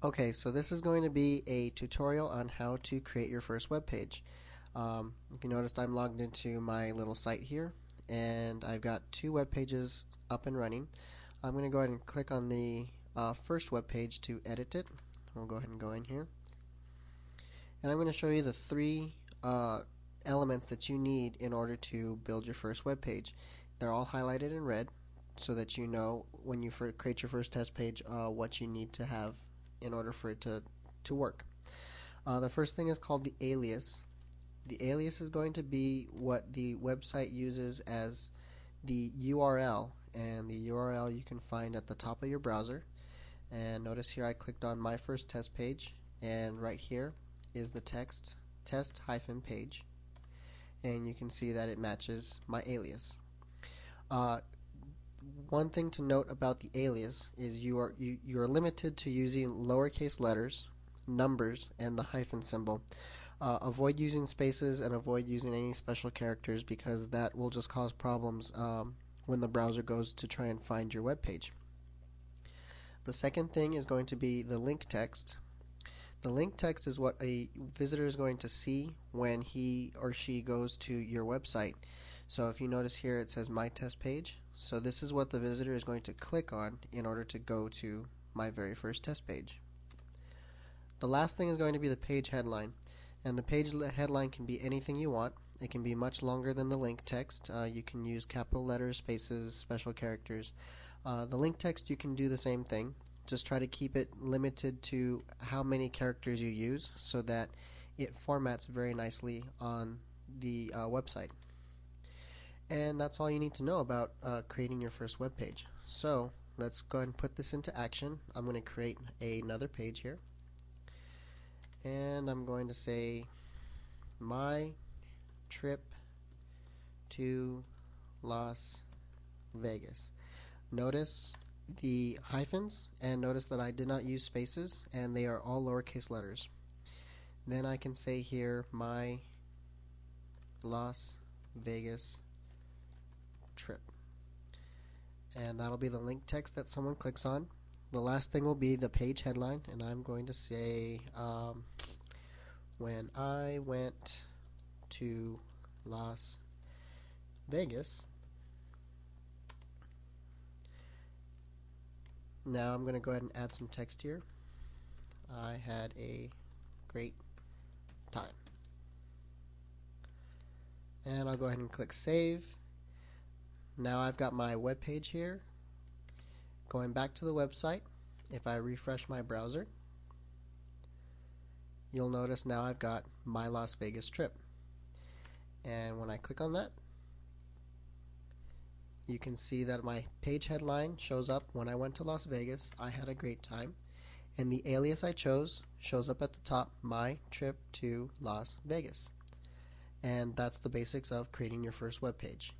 Okay, so this is going to be a tutorial on how to create your first web page. If you noticed, I'm logged into my little site here, and I've got two web pages up and running. I'm going to go ahead and click on the first web page to edit it. We'll go ahead and go in here, and I'm going to show you the three elements that you need in order to build your first web page. They're all highlighted in red, so that you know when you create your first test page what you need to have in order for it to work. The first thing is called the alias. The alias is going to be what the website uses as the URL, and the URL you can find at the top of your browser. And notice here I clicked on my first test page, and right here is the text test-page, and you can see that it matches my alias. One thing to note about the alias is you are limited to using lowercase letters, numbers, and the hyphen symbol. Avoid using spaces and avoid using any special characters, because that will just cause problems when the browser goes to try and find your web page. The second thing is going to be the link text. The link text is what a visitor is going to see when he or she goes to your website. So if you notice here, it says my test page. So this is what the visitor is going to click on in order to go to my very first test page. The last thing is going to be the page headline. And the page headline can be anything you want. It can be much longer than the link text. You can use capital letters, spaces, special characters. The link text, you can do the same thing. Just try to keep it limited to how many characters you use so that it formats very nicely on the website. And that's all you need to know about creating your first web page. So let's go ahead and put this into action. I'm going to create another page here, and I'm going to say my trip to Las Vegas. Notice the hyphens, and notice that I did not use spaces, and they are all lowercase letters. Then I can say here my Las Vegas trip, and that'll be the link text that someone clicks on. The last thing will be the page headline, and I'm going to say when I went to Las Vegas. Now I'm going to go ahead and add some text here. I had a great time. And I'll go ahead and click save. Now I've got my web page here. Going back to the website, if I refresh my browser, you'll notice now I've got my Las Vegas trip. And when I click on that, you can see that my page headline shows up when I went to Las Vegas. I had a great time. And the alias I chose shows up at the top, my trip to Las Vegas. And that's the basics of creating your first web page.